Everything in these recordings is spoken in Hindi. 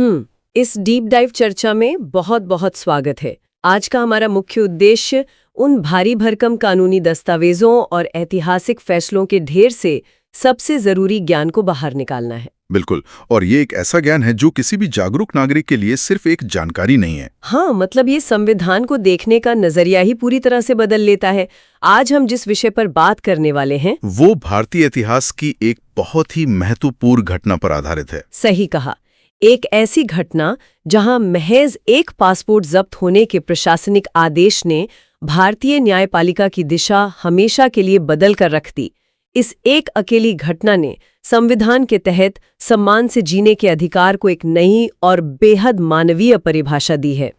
इस डीप डाइव चर्चा में बहुत बहुत स्वागत है। आज का हमारा मुख्य उद्देश्य उन भारी भरकम कानूनी दस्तावेजों और ऐतिहासिक फैसलों के ढेर से सबसे जरूरी ज्ञान को बाहर निकालना है। बिल्कुल, और ये एक ऐसा ज्ञान है जो किसी भी जागरूक नागरिक के लिए सिर्फ एक जानकारी नहीं है। हाँ, मतलब ये संविधान को देखने का नजरिया ही पूरी तरह से बदल लेता है। आज हम जिस विषय पर बात करने वाले हैं वो भारतीय इतिहास की एक बहुत ही महत्वपूर्ण घटना पर आधारित है। सही कहा, एक ऐसी घटना जहां महज एक पासपोर्ट जब्त होने के प्रशासनिक आदेश ने भारतीय न्यायपालिका की दिशा हमेशा के लिए बदल कर रख दी। इस एक अकेली घटना ने संविधान के तहत सम्मान से जीने के अधिकार को एक नई और बेहद मानवीय परिभाषा दी है।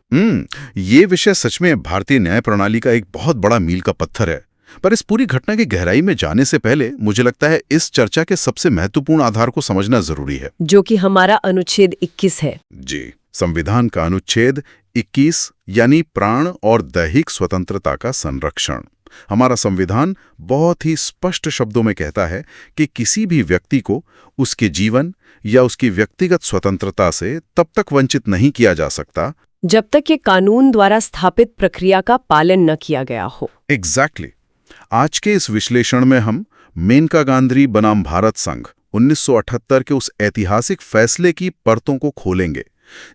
ये विषय सच में भारतीय न्याय प्रणाली का एक बहुत बड़ा मील का पत्थर है। पर इस पूरी घटना की गहराई में जाने से पहले मुझे लगता है इस चर्चा के सबसे महत्वपूर्ण आधार को समझना जरूरी है, जो कि हमारा अनुच्छेद 21 है। जी, संविधान का अनुच्छेद 21 यानी प्राण और दैहिक स्वतंत्रता का संरक्षण। हमारा संविधान बहुत ही स्पष्ट शब्दों में कहता है कि किसी भी व्यक्ति को उसके जीवन या उसकी व्यक्तिगत स्वतंत्रता से तब तक वंचित नहीं किया जा सकता जब तक ये कानून द्वारा स्थापित प्रक्रिया का पालन न किया गया हो। एग्जैक्टली। आज के इस विश्लेषण में हम मेनका गांधी बनाम भारत संघ 1978 के उस ऐतिहासिक फैसले की परतों को खोलेंगे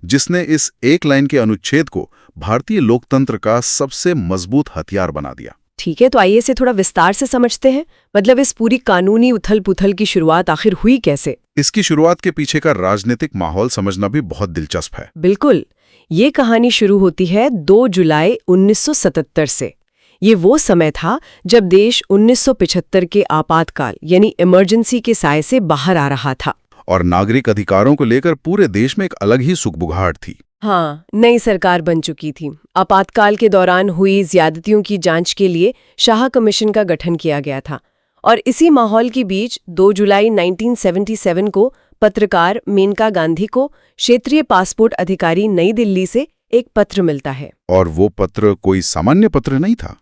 जिसने इस एक लाइन के अनुच्छेद को भारतीय लोकतंत्र का सबसे मजबूत हथियार बना दिया। ठीक है, तो आइए इसे थोड़ा विस्तार से समझते हैं। मतलब इस पूरी कानूनी उथल-पुथल की शुरुआत आखिर हुई कैसे? इसकी शुरुआत के पीछे का राजनीतिक माहौल समझना भी बहुत दिलचस्प है। बिल्कुल, ये कहानी शुरू होती है 2 जुलाई 1977 से। ये वो समय था जब देश 1975 के आपातकाल यानी इमरजेंसी के साए से बाहर आ रहा था और नागरिक अधिकारों को लेकर पूरे देश में एक अलग ही सुगबुगाहट थी। हाँ, नई सरकार बन चुकी थी। आपातकाल के दौरान हुई ज्यादतियों की जांच के लिए शाह कमीशन का गठन किया गया था और इसी माहौल के बीच 2 जुलाई 1977 को पत्रकार मेनका गांधी को क्षेत्रीय पासपोर्ट अधिकारी नई दिल्ली से एक पत्र मिलता है। और वो पत्र कोई सामान्य पत्र नहीं था।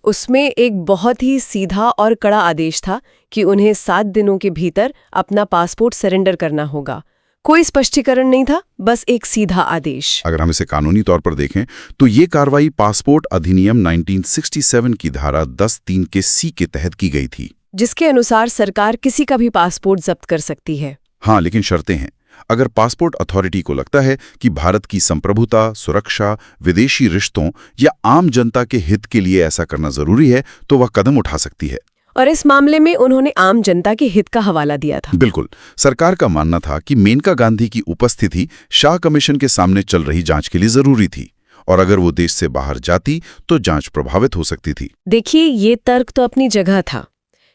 उसमें एक बहुत ही सीधा और कड़ा आदेश था कि उन्हें 7 दिनों के भीतर अपना पासपोर्ट सरेंडर करना होगा। कोई स्पष्टीकरण नहीं था, बस एक सीधा आदेश। अगर हम इसे कानूनी तौर पर देखें तो ये कार्रवाई पासपोर्ट अधिनियम 1967 की धारा 10(3) के सी के तहत की गई थी, जिसके अनुसार सरकार किसी का भी पासपोर्ट जब्त कर सकती है। हाँ, लेकिन शर्तें हैं। अगर पासपोर्ट अथॉरिटी को लगता है कि भारत की संप्रभुता, सुरक्षा, विदेशी रिश्तों या आम जनता के हित के लिए ऐसा करना जरूरी है तो वह कदम उठा सकती है। और इस मामले में उन्होंने आम जनता के हित का हवाला दिया था। बिल्कुल, सरकार का मानना था कि मेनका गांधी की उपस्थिति शाह कमीशन के सामने चल रही जांच के लिए जरूरी थी और अगर वो देश से बाहर जाती तो जांच प्रभावित हो सकती थी। देखिए, ये तर्क तो अपनी जगह था,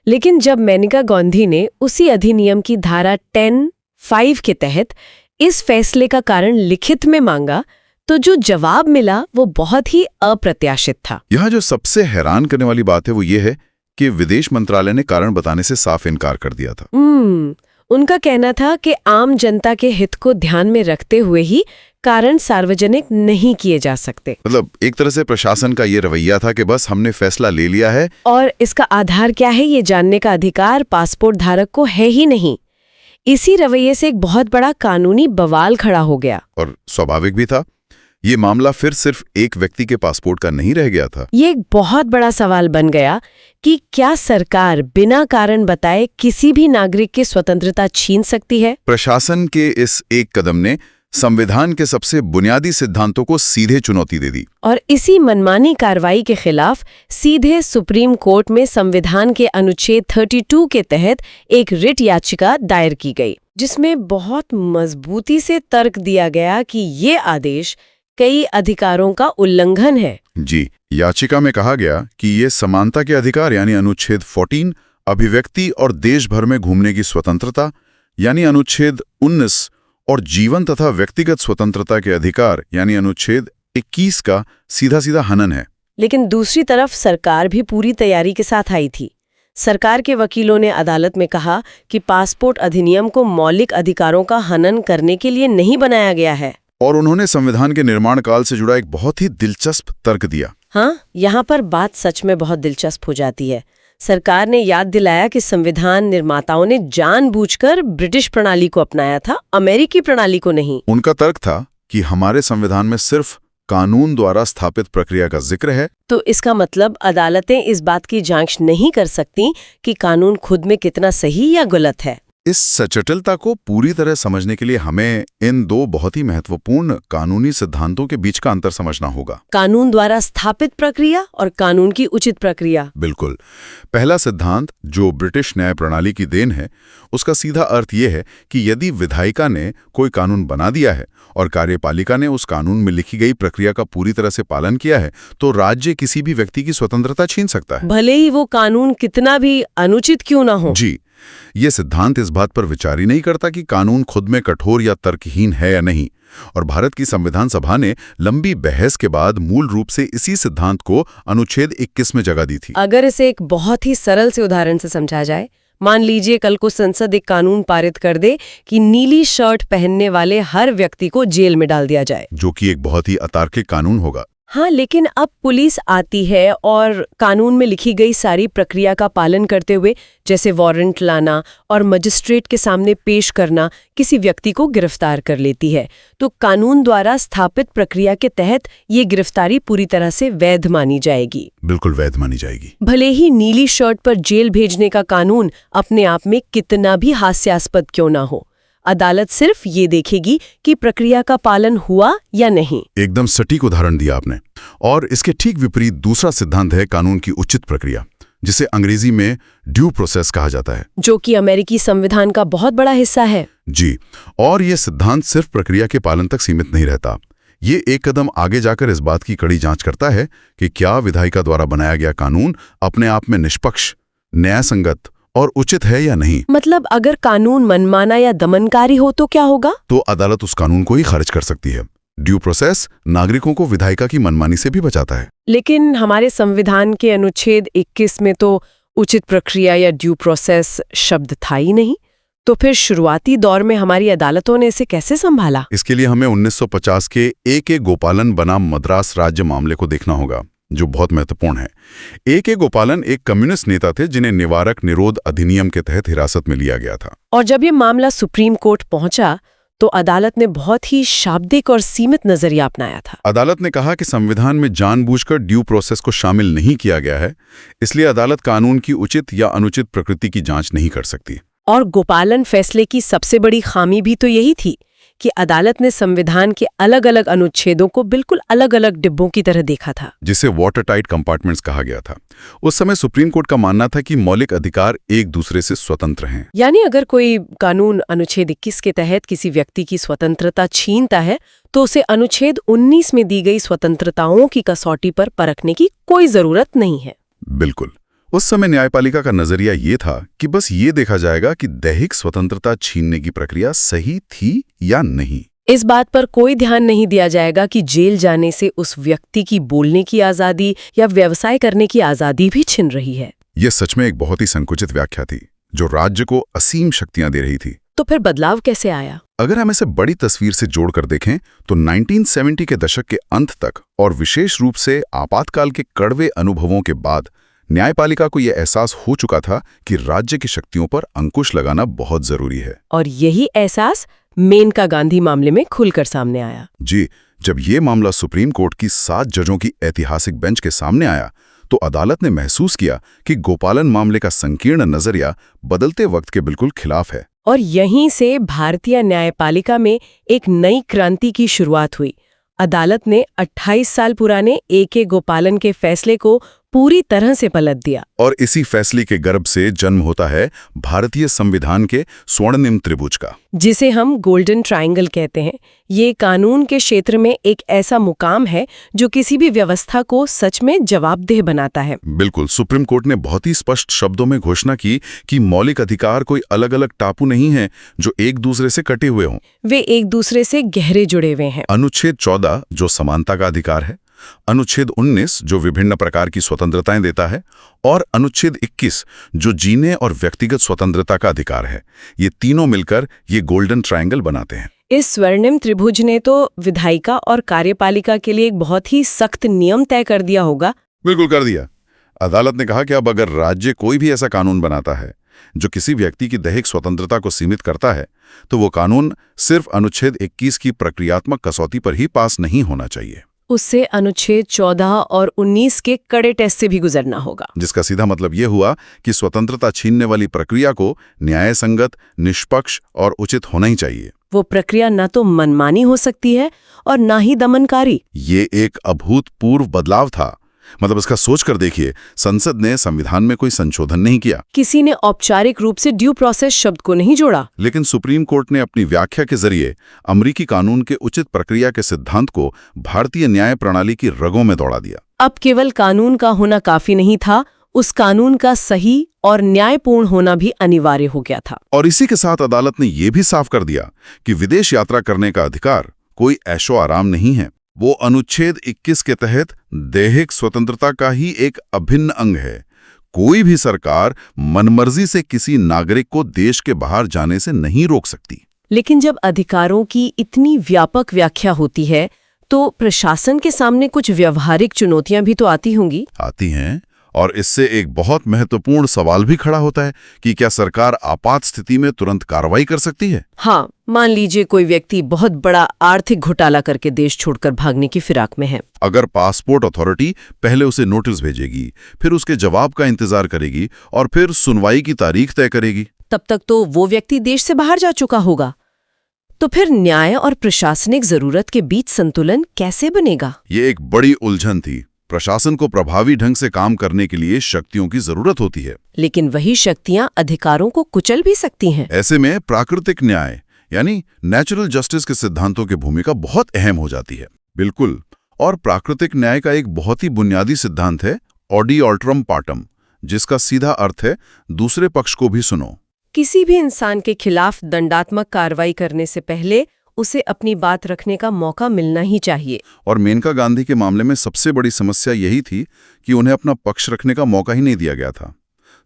लेकिन जब मेनका गांधी ने उसी अधिनियम की धारा 10(5) के तहत इस फैसले का कारण लिखित में मांगा तो जो जवाब मिला वो बहुत ही अप्रत्याशित था। यहाँ जो सबसे हैरान करने वाली बात है वो ये है कि विदेश मंत्रालय ने कारण बताने से साफ इनकार कर दिया था। उनका कहना था कि आम जनता के हित को ध्यान में रखते हुए ही कारण सार्वजनिक नहीं किए जा सकते। मतलब एक तरह से प्रशासन का ये रवैया था कि बस हमने फैसला ले लिया है और इसका आधार क्या है ये जानने का अधिकार पासपोर्ट धारक को है ही नहीं। इसी रवैये से एक बहुत बड़ा कानूनी बवाल खड़ा हो गया। और स्वाभाविक भी था। ये मामला फिर सिर्फ एक व्यक्ति के पासपोर्ट का नहीं रह गया था। ये एक बहुत बड़ा सवाल बन गया कि क्या सरकार बिना कारण बताए किसी भी नागरिक की स्वतंत्रता छीन सकती है? प्रशासन के इस एक कदम ने संविधान के सबसे बुनियादी सिद्धांतों को सीधे चुनौती दे दी और इसी मनमानी कार्रवाई के खिलाफ सीधे सुप्रीम कोर्ट में संविधान के अनुच्छेद 32 के तहत एक रिट याचिका दायर की गई, जिसमें बहुत मजबूती से तर्क दिया गया कि ये आदेश कई अधिकारों का उल्लंघन है। जी, याचिका में कहा गया कि ये समानता के अधिकार यानी अनुच्छेद 14, अभिव्यक्ति और देश भर में घूमने की स्वतंत्रता यानी अनुच्छेद 19 और जीवन तथा व्यक्तिगत स्वतंत्रता के अधिकार यानी अनुच्छेद 21 का सीधा सीधा हनन है। लेकिन दूसरी तरफ सरकार भी पूरी तैयारी के साथ आई थी। सरकार के वकीलों ने अदालत में कहा कि पासपोर्ट अधिनियम को मौलिक अधिकारों का हनन करने के लिए नहीं बनाया गया है और उन्होंने संविधान के निर्माण काल से जुड़ा एक बहुत ही दिलचस्प तर्क दिया। हाँ, यहाँ पर बात सच में बहुत दिलचस्प हो जाती है। सरकार ने याद दिलाया कि संविधान निर्माताओं ने जानबूझकर ब्रिटिश प्रणाली को अपनाया था, अमेरिकी प्रणाली को नहीं। उनका तर्क था कि हमारे संविधान में सिर्फ कानून द्वारा स्थापित प्रक्रिया का जिक्र है। तो इसका मतलब अदालतें इस बात की जांच नहीं कर सकती कि कानून खुद में कितना सही या गलत है। इस सचटलता को पूरी तरह समझने के लिए हमें इन दो बहुत ही महत्वपूर्ण कानूनी सिद्धांतों के बीच का अंतर समझना होगा। कानून द्वारा स्थापित प्रक्रिया और कानून की उचित प्रक्रिया। बिल्कुल। पहला सिद्धांत, जो ब्रिटिश न्याय प्रणाली की देन है, उसका सीधा अर्थ यह है कि यदि विधायिका ने कोई कानून बना दिया है और कार्यपालिका ने उस कानून में लिखी गई प्रक्रिया का पूरी तरह से पालन किया है, तो राज्य किसी भी व्यक्ति की स्वतंत्रता छीन सकता है, भले ही वो कानून कितना भी अनुचित क्यों ना हो। जी। ये सिद्धांत इस बात पर विचार ही नहीं करता कि कानून खुद में कठोर या तर्कहीन है या नहीं, और भारत की संविधान सभा ने लंबी बहस के बाद मूल रूप से इसी सिद्धांत को अनुच्छेद 21 में जगह दी थी। अगर इसे एक बहुत ही सरल से उदाहरण से समझा जाए, मान लीजिए कल को संसद एक कानून पारित कर दे कि नीली शर्ट पहनने वाले हर व्यक्ति को जेल में डाल दिया जाए, जो कि एक बहुत ही अतार्किक कानून होगा। हाँ, लेकिन अब पुलिस आती है और कानून में लिखी गई सारी प्रक्रिया का पालन करते हुए, जैसे वारंट लाना और मजिस्ट्रेट के सामने पेश करना, किसी व्यक्ति को गिरफ्तार कर लेती है, तो कानून द्वारा स्थापित प्रक्रिया के तहत ये गिरफ्तारी पूरी तरह से वैध मानी जाएगी। बिल्कुल वैध मानी जाएगी। भले ही नीली शर्ट पर जेल भेजने का कानून अपने आप में कितना भी हास्यास्पद क्यों ना हो, अदालत सिर्फ ये देखेगी कि प्रक्रिया का पालन हुआ या नहीं। एकदम सटीक उदाहरण दिया आपने। और इसके ठीक विपरीत दूसरा सिद्धांत है कानून की उचित प्रक्रिया, जिसे अंग्रेजी में ड्यू प्रोसेस कहा जाता है, जो कि अमेरिकी संविधान का बहुत बड़ा हिस्सा है। जी। और ये सिद्धांत सिर्फ प्रक्रिया के पालन तक सीमित नहीं रहता। ये एक कदम आगे जाकर इस बात की कड़ी जांच करता है कि क्या विधायिका द्वारा बनाया गया कानून अपने आप में निष्पक्ष, न्यायसंगत और उचित है या नहीं। मतलब अगर कानून मनमाना या दमनकारी हो तो क्या होगा? तो अदालत उस कानून को ही खारिज कर सकती है। ड्यू प्रोसेस नागरिकों को विधायिका की मनमानी से भी बचाता है। लेकिन हमारे संविधान के अनुच्छेद 21 में तो उचित प्रक्रिया या ड्यू प्रोसेस शब्द था ही नहीं। तो फिर शुरुआती दौर में हमारी अदालतों ने इसे कैसे संभाला? इसके लिए हमें 1950 के ए.के. गोपालन बनाम मद्रास राज्य मामले को देखना होगा, जो बहुत महत्वपूर्ण है। ए.के. गोपालन एक कम्युनिस्ट नेता थे जिन्हें निवारक निरोध अधिनियम के तहत हिरासत में लिया गया था। और जब ये मामला सुप्रीम कोर्ट पहुंचा तो अदालत ने बहुत ही शाब्दिक और सीमित नजरिया अपनाया था। अदालत ने कहा कि संविधान में जानबूझकर ड्यू प्रोसेस को शामिल नहीं किया गया है, इसलिए अदालत कानून की उचित या अनुचित प्रकृति की जांच नहीं कर सकती। और गोपालन फैसले की सबसे बड़ी खामी भी तो यही थी कि अदालत ने संविधान के अलग अलग अनुच्छेदों को बिल्कुल अलग अलग डिब्बों की तरह देखा था, जिसे वाटर टाइट कंपार्टमेंट्स कहा गया था। उस समय सुप्रीम कोर्ट का मानना था कि मौलिक अधिकार एक दूसरे से स्वतंत्र हैं। यानी अगर कोई कानून अनुच्छेद 21 के तहत किसी व्यक्ति की स्वतंत्रता छीनता है तो उसे अनुच्छेद 19 में दी गई स्वतंत्रताओं की कसौटी पर परखने की कोई जरूरत नहीं है। बिल्कुल। उस समय न्यायपालिका का नजरिया ये था कि बस ये देखा जाएगा कि दैहिक स्वतंत्रता छीनने की प्रक्रिया सही थी या नहीं। इस बात पर कोई ध्यान नहीं दिया जाएगा कि जेल जाने से उस व्यक्ति की बोलने की आजादी या व्यवसाय करने की आजादी भी छिन रही है। यह सच में एक बहुत ही संकुचित व्याख्या थी, जो राज्य को असीम शक्तियां दे रही थी। तो फिर बदलाव कैसे आया? अगर हम इसे बड़ी तस्वीर से जोड़कर देखें तो 1970 के दशक के अंत तक और विशेष रूप से आपातकाल के कड़वे अनुभवों के बाद न्यायपालिका को यह एहसास हो चुका था कि राज्य की शक्तियों पर अंकुश लगाना बहुत जरूरी है। और यही एहसास मेनका गांधी मामले में खुलकर सामने आया। जी, जब ये मामला सुप्रीम कोर्ट की 7 जजों की ऐतिहासिक बेंच के सामने आया तो अदालत ने महसूस किया कि गोपालन मामले का संकीर्ण नजरिया बदलते वक्त के बिल्कुल खिलाफ है। और यहीं से भारतीय न्यायपालिका में एक नई क्रांति की शुरुआत हुई। अदालत ने 28 साल पुराने ए.के. गोपालन के फैसले को पूरी तरह से पलट दिया। और इसी फैसले के गर्भ से जन्म होता है भारतीय संविधान के स्वर्णिम त्रिभुज का, जिसे हम गोल्डन ट्रायंगल कहते हैं। ये कानून के क्षेत्र में एक ऐसा मुकाम है जो किसी भी व्यवस्था को सच में जवाबदेह बनाता है। बिल्कुल। सुप्रीम कोर्ट ने बहुत ही स्पष्ट शब्दों में घोषणा की कि मौलिक अधिकार कोई अलग अलग टापू नहीं है जो एक दूसरे से कटे हुए हों। वे एक दूसरे से गहरे जुड़े हुए हैं। अनुच्छेद 14 जो समानता का अधिकार है, अनुच्छेद 19 जो विभिन्न प्रकार की स्वतंत्रताएं देता है, और अनुच्छेद 21 जो जीने और व्यक्तिगत स्वतंत्रता का अधिकार है, ये तीनों मिलकर ये गोल्डन ट्रायंगल बनाते हैं। इस स्वर्णिम त्रिभुज ने तो विधायिका और कार्यपालिका के लिए एक बहुत ही सख्त नियम तय कर दिया होगा। बिल्कुल कर दिया। अदालत ने कहा कि अब अगर राज्य कोई भी ऐसा कानून बनाता है जो किसी व्यक्ति की दैहिक स्वतंत्रता को सीमित करता है, तो वो कानून सिर्फ अनुच्छेद 21 की प्रक्रियात्मक कसौटी पर ही पास नहीं होना चाहिए। उससे अनुच्छेद 14 और 19 के कड़े टेस्ट से भी गुजरना होगा, जिसका सीधा मतलब ये हुआ कि स्वतंत्रता छीनने वाली प्रक्रिया को न्याय संगत, निष्पक्ष और उचित होना ही चाहिए। वो प्रक्रिया न तो मनमानी हो सकती है और ना ही दमनकारी। ये एक अभूतपूर्व बदलाव था। मतलब इसका सोच कर देखिए, संसद ने संविधान में कोई संशोधन नहीं किया, किसी ने औपचारिक रूप से ड्यू प्रोसेस शब्द को नहीं जोड़ा, लेकिन सुप्रीम कोर्ट ने अपनी व्याख्या के जरिए अमेरिकी कानून के उचित प्रक्रिया के सिद्धांत को भारतीय न्याय प्रणाली की रगों में दौड़ा दिया। अब केवल कानून का होना काफी नहीं था, उस कानून का सही और न्यायपूर्ण होना भी अनिवार्य हो गया था। और इसी के साथ अदालत ने यह भी साफ कर दिया कि विदेश यात्रा करने का अधिकार कोई ऐशो आराम नहीं है। वो अनुच्छेद 21 के तहत दैहिक स्वतंत्रता का ही एक अभिन्न अंग है। कोई भी सरकार मनमर्जी से किसी नागरिक को देश के बाहर जाने से नहीं रोक सकती। लेकिन जब अधिकारों की इतनी व्यापक व्याख्या होती है, तो प्रशासन के सामने कुछ व्यवहारिक चुनौतियां भी तो आती होंगी। आती हैं, और इससे एक बहुत महत्वपूर्ण सवाल भी खड़ा होता है कि क्या सरकार आपात स्थिति में तुरंत कार्रवाई कर सकती है? हाँ, मान लीजिए कोई व्यक्ति बहुत बड़ा आर्थिक घोटाला करके देश छोड़कर भागने की फिराक में है। अगर पासपोर्ट अथॉरिटी पहले उसे नोटिस भेजेगी, फिर उसके जवाब का इंतजार करेगी और फिर सुनवाई की तारीख तय करेगी, तब तक तो वो व्यक्ति देश से बाहर जा चुका होगा। तो फिर न्याय और प्रशासनिक जरूरत के बीच संतुलन कैसे बनेगा? ये एक बड़ी उलझन थी। प्रशासन को प्रभावी ढंग से काम करने के लिए शक्तियों की जरूरत होती है, लेकिन वही शक्तियां अधिकारों को कुचल भी सकती हैं। ऐसे में प्राकृतिक न्याय यानी नेचुरल जस्टिस के सिद्धांतों की भूमिका बहुत अहम हो जाती है। बिल्कुल। और प्राकृतिक न्याय का एक बहुत ही बुनियादी सिद्धांत है ऑडी ऑल्ट्रम पार्टम, जिसका सीधा अर्थ है दूसरे पक्ष को भी सुनो। किसी भी इंसान के खिलाफ दंडात्मक कार्रवाई करने से पहले उसे अपनी बात रखने का मौका मिलना ही चाहिए। और मेनका गांधी के मामले में सबसे बड़ी समस्या यही थी कि उन्हें अपना पक्ष रखने का मौका ही नहीं दिया गया था।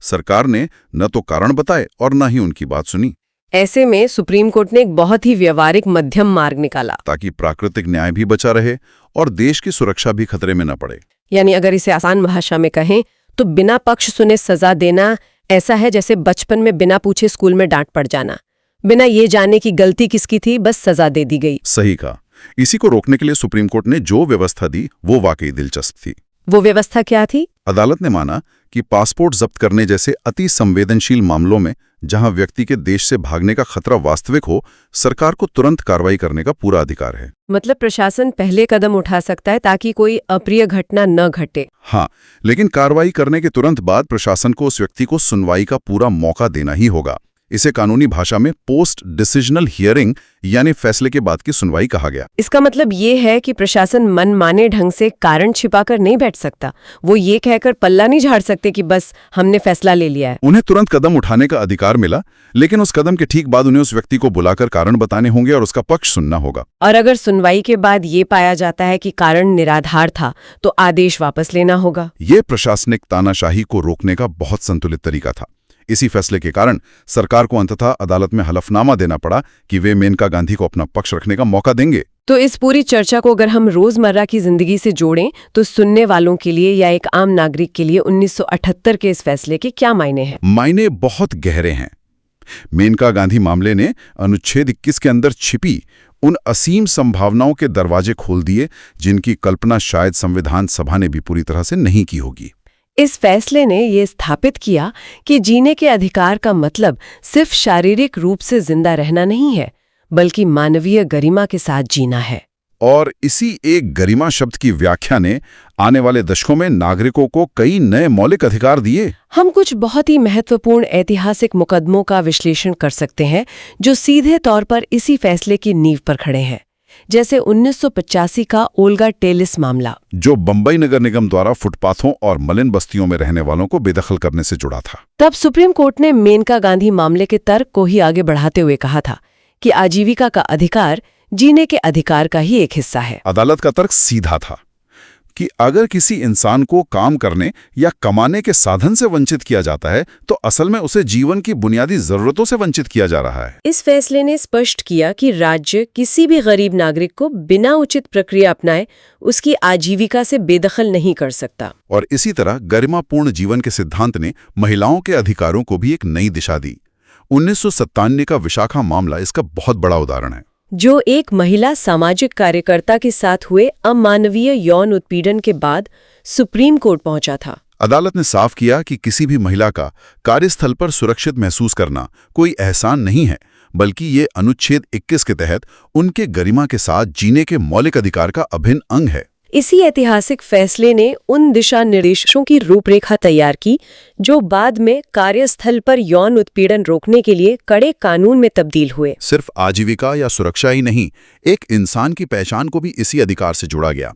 सरकार ने न तो कारण बताए और न ही उनकी बात सुनी। ऐसे में सुप्रीम कोर्ट ने एक बहुत ही व्यवहारिक मध्यम मार्ग निकाला, ताकि प्राकृतिक न्याय भी बचा रहे और देश की सुरक्षा भी खतरे में न पड़े। यानी अगर इसे आसान भाषा में कहें तो बिना पक्ष सुने सजा देना ऐसा है जैसे बचपन में बिना पूछे स्कूल में डांट पड़ जाना। बिना ये जाने की गलती किसकी थी, बस सजा दे दी गई। सही कहा। इसी को रोकने के लिए सुप्रीम कोर्ट ने जो व्यवस्था दी वो वाकई दिलचस्प थी। वो व्यवस्था क्या थी? अदालत ने माना कि पासपोर्ट जब्त करने जैसे अति संवेदनशील मामलों में, जहां व्यक्ति के देश से भागने का खतरा वास्तविक हो, सरकार को तुरंत कार्रवाई करने का पूरा अधिकार है। मतलब प्रशासन पहले कदम उठा सकता है ताकि कोई अप्रिय घटना न घटे। हाँ, लेकिन कार्रवाई करने के तुरंत बाद प्रशासन को उस व्यक्ति को सुनवाई का पूरा मौका देना ही होगा। इसे कानूनी भाषा में पोस्ट डिसीजनल हियरिंग यानी फैसले के बाद की सुनवाई कहा गया। इसका मतलब ये है कि प्रशासन मनमाने ढंग से कारण छिपाकर नहीं बैठ सकता। वो ये कहकर पल्ला नहीं झाड़ सकते कि बस हमने फैसला ले लिया है। उन्हें तुरंत कदम उठाने का अधिकार मिला, लेकिन उस कदम के ठीक बाद उन्हें उस व्यक्ति को बुलाकर कारण बताने होंगे और उसका पक्ष सुनना होगा। और अगर सुनवाई के बाद ये पाया जाता है कि कारण निराधार था, तो आदेश वापस लेना होगा। ये प्रशासनिक तानाशाही को रोकने का बहुत संतुलित तरीका था। इसी फैसले के कारण सरकार को अंततः अदालत में हलफनामा देना पड़ा कि वे मेनका गांधी को अपना पक्ष रखने का मौका देंगे। तो इस पूरी चर्चा को अगर हम रोजमर्रा की जिंदगी से जोड़ें, तो सुनने वालों के लिए या एक आम नागरिक के लिए 1978 के इस फैसले के क्या मायने हैं? मायने बहुत गहरे हैं। मेनका गांधी मामले ने अनुच्छेद 21 के अंदर छिपी उन असीम संभावनाओं के दरवाजे खोल दिए जिनकी कल्पना शायद संविधान सभा ने भी पूरी तरह से नहीं की होगी। इस फैसले ने ये स्थापित किया कि जीने के अधिकार का मतलब सिर्फ शारीरिक रूप से जिंदा रहना नहीं है, बल्कि मानवीय गरिमा के साथ जीना है। और इसी एक गरिमा शब्द की व्याख्या ने आने वाले दशकों में नागरिकों को कई नए मौलिक अधिकार दिए। हम कुछ बहुत ही महत्वपूर्ण ऐतिहासिक मुकदमों का विश्लेषण कर सकते हैं जो सीधे तौर पर इसी फैसले की नींव पर खड़े हैं, जैसे 1985 का ओल्गा टेलिस मामला, जो बंबई नगर निगम द्वारा फुटपाथों और मलिन बस्तियों में रहने वालों को बेदखल करने से जुड़ा था। तब सुप्रीम कोर्ट ने मेनका गांधी मामले के तर्क को ही आगे बढ़ाते हुए कहा था कि आजीविका का अधिकार जीने के अधिकार का ही एक हिस्सा है। अदालत का तर्क सीधा था। कि अगर किसी इंसान को काम करने या कमाने के साधन से वंचित किया जाता है तो असल में उसे जीवन की बुनियादी जरूरतों से वंचित किया जा रहा है। इस फैसले ने स्पष्ट किया कि राज्य किसी भी गरीब नागरिक को बिना उचित प्रक्रिया अपनाए उसकी आजीविका से बेदखल नहीं कर सकता। और इसी तरह गरिमापूर्ण जीवन के सिद्धांत ने महिलाओं के अधिकारों को भी एक नई दिशा दी। 1997 का विशाखा मामला इसका बहुत बड़ा उदाहरण है, जो एक महिला सामाजिक कार्यकर्ता के साथ हुए अमानवीय यौन उत्पीड़न के बाद सुप्रीम कोर्ट पहुंचा था। अदालत ने साफ किया कि किसी भी महिला का कार्यस्थल पर सुरक्षित महसूस करना कोई एहसान नहीं है, बल्कि ये अनुच्छेद 21 के तहत उनके गरिमा के साथ जीने के मौलिक अधिकार का अभिन्न अंग है। इसी ऐतिहासिक फैसले ने उन दिशा निर्देशों की रूपरेखा तैयार की जो बाद में कार्यस्थल पर यौन उत्पीड़न रोकने के लिए कड़े कानून में तब्दील हुए। सिर्फ आजीविका या सुरक्षा ही नहीं, एक इंसान की पहचान को भी इसी अधिकार से जोड़ा गया।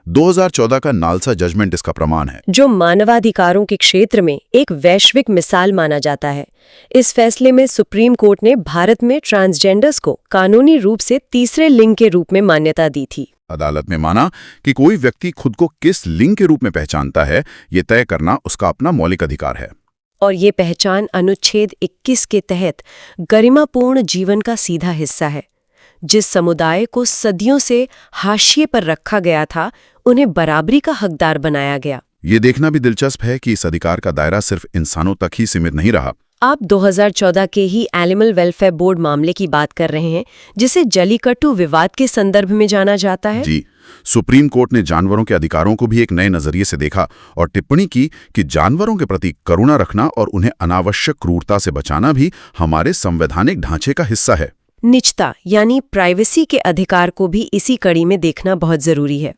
2014 का नालसा जजमेंट इसका प्रमाण है, जो मानवाधिकारों के क्षेत्र में एक वैश्विक मिसाल माना जाता है। इस फैसले में सुप्रीम कोर्ट ने भारत में ट्रांसजेंडर्स को कानूनी रूप से तीसरे लिंग के रूप में मान्यता दी थी। अदालत ने माना कि कोई व्यक्ति खुद को किस लिंग के रूप में पहचानता है, ये तय करना उसका अपना मौलिक अधिकार है। और ये पहचान अनुच्छेद 21 के तहत गरिमापूर्ण जीवन का सीधा हिस्सा है। जिस समुदाय को सदियों से हाशिए पर रखा गया था, उन्हें बराबरी का हकदार बनाया गया। ये देखना भी दिलचस्प है कि इस अधिकार का दायरा सिर्फ इंसानों तक ही सीमित नहीं रहा। आप 2014 के ही एनिमल वेलफेयर बोर्ड मामले की बात कर रहे हैं, जिसे जलीकट्टू विवाद के संदर्भ में जाना जाता है। जी, सुप्रीम कोर्ट ने जानवरों के अधिकारों को भी एक नए नजरिए से देखा और टिप्पणी की कि जानवरों के प्रति करुणा रखना और उन्हें अनावश्यक क्रूरता से बचाना भी हमारे संवैधानिक ढांचे का हिस्सा है। निजता यानी प्राइवेसी के अधिकार को भी इसी कड़ी में देखना बहुत जरूरी है।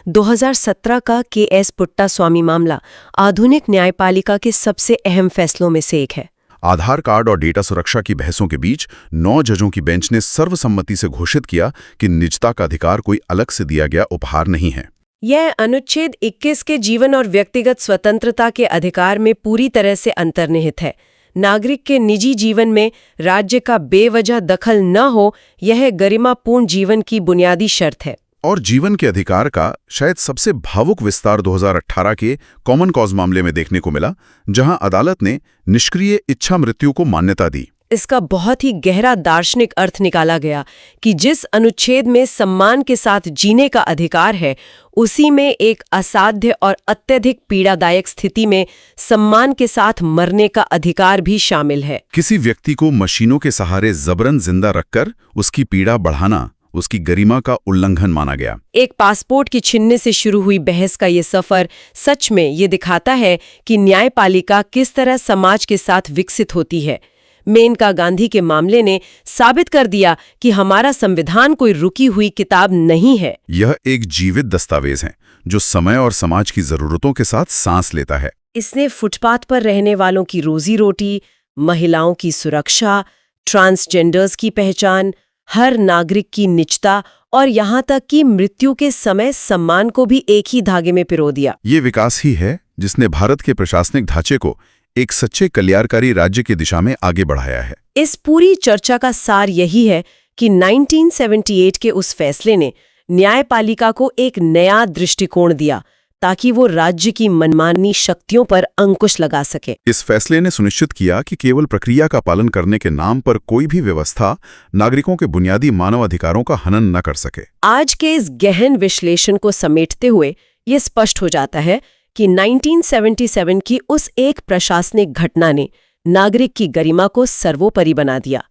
2017 का के.एस. पुट्टास्वामी मामला आधुनिक न्यायपालिका के सबसे अहम फैसलों में से एक है। आधार कार्ड और डेटा सुरक्षा की बहसों के बीच 9 जजों की बेंच ने सर्वसम्मति से घोषित किया कि निजता का अधिकार कोई अलग से दिया गया उपहार नहीं है। यह अनुच्छेद 21 के जीवन और व्यक्तिगत स्वतंत्रता के अधिकार में पूरी तरह से अंतर्निहित है। नागरिक के निजी जीवन में राज्य का बेवजह दखल न हो, यह गरिमापूर्ण जीवन की बुनियादी शर्त है। और जीवन के अधिकार का शायद सबसे भावुक विस्तार 2018 के कॉमन कॉज मामले में देखने को मिला, जहां अदालत ने निष्क्रिय इच्छा मृत्यु को मान्यता दी। इसका बहुत ही गहरा दार्शनिक अर्थ निकाला गया कि जिस अनुच्छेद में सम्मान के साथ जीने का अधिकार है, उसी में एक असाध्य और अत्यधिक पीड़ादायक स्थिति में सम्मान के साथ मरने का अधिकार भी शामिल है। किसी व्यक्ति को मशीनों के सहारे जबरन जिंदा रखकर उसकी पीड़ा बढ़ाना उसकी गरिमा का उल्लंघन माना गया। एक पासपोर्ट की छीनने से शुरू हुई बहस का ये सफर सच में ये दिखाता है कि न्यायपालिका किस तरह समाज के साथ विकसित होती है। मेनका गांधी के मामले ने साबित कर दिया कि हमारा संविधान कोई रुकी हुई किताब नहीं है। यह एक जीवित दस्तावेज है जो समय और समाज की जरूरतों के साथ सांस लेता है। इसने फुटपाथ पर रहने वालों की रोजी रोटी, महिलाओं की सुरक्षा, ट्रांसजेंडर्स की पहचान, हर नागरिक की निजता और यहाँ तक कि मृत्यु के समय सम्मान को भी एक ही धागे में पिरो दिया। ये विकास ही है जिसने भारत के प्रशासनिक ढांचे को एक सच्चे कल्याणकारी राज्य की दिशा में आगे बढ़ाया है। इस पूरी चर्चा का सार यही है कि 1978 के उस फैसले ने न्यायपालिका को एक नया दृष्टिकोण दिया ताकि वो राज्य की मनमानी शक्तियों पर अंकुश लगा सके। इस फैसले ने सुनिश्चित किया कि केवल प्रक्रिया का पालन करने के नाम पर कोई भी व्यवस्था नागरिकों के बुनियादी मानव अधिकारों का हनन न कर सके। आज के इस गहन विश्लेषण को समेटते हुए ये स्पष्ट हो जाता है कि 1977 की उस एक प्रशासनिक घटना ने नागरिक की गरिमा को सर्वोपरि बना दिया।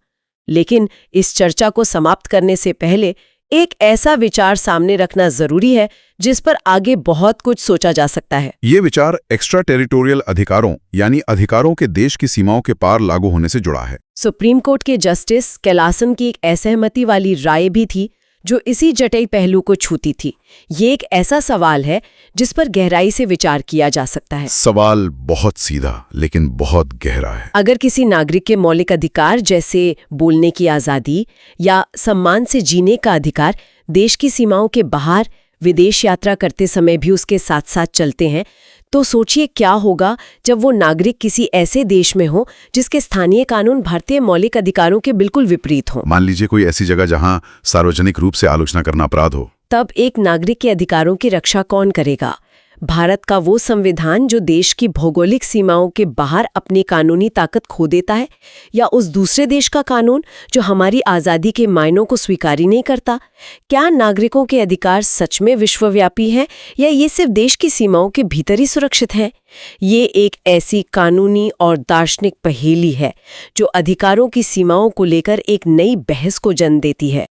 लेकिन इस चर्चा को समाप्त करने से पहले एक ऐसा विचार सामने रखना जरूरी है जिस पर आगे बहुत कुछ सोचा जा सकता है। ये विचार एक्स्ट्रा टेरिटोरियल अधिकारों यानी अधिकारों के देश की सीमाओं के पार लागू होने से जुड़ा है। सुप्रीम कोर्ट के जस्टिस कैलासन की एक असहमति वाली राय भी थी जो इसी जटिल पहलू को छूती थी। ये एक ऐसा सवाल है जिस पर गहराई से विचार किया जा सकता है। सवाल बहुत सीधा लेकिन बहुत गहरा है। अगर किसी नागरिक के मौलिक अधिकार जैसे बोलने की आज़ादी या सम्मान से जीने का अधिकार देश की सीमाओं के बाहर विदेश यात्रा करते समय भी उसके साथ साथ चलते हैं, तो सोचिए क्या होगा जब वो नागरिक किसी ऐसे देश में हो जिसके स्थानीय कानून भारतीय मौलिक अधिकारों के बिल्कुल विपरीत हो। मान लीजिए कोई ऐसी जगह जहां सार्वजनिक रूप से आलोचना करना अपराध हो। तब एक नागरिक के अधिकारों की रक्षा कौन करेगा? भारत का वो संविधान जो देश की भौगोलिक सीमाओं के बाहर अपनी कानूनी ताकत खो देता है, या उस दूसरे देश का कानून जो हमारी आज़ादी के मायनों को स्वीकार ही नहीं करता? क्या नागरिकों के अधिकार सच में विश्वव्यापी हैं या ये सिर्फ देश की सीमाओं के भीतर ही सुरक्षित हैं? ये एक ऐसी कानूनी और दार्शनिक पहेली है जो अधिकारों की सीमाओं को लेकर एक नई बहस को जन्म देती है।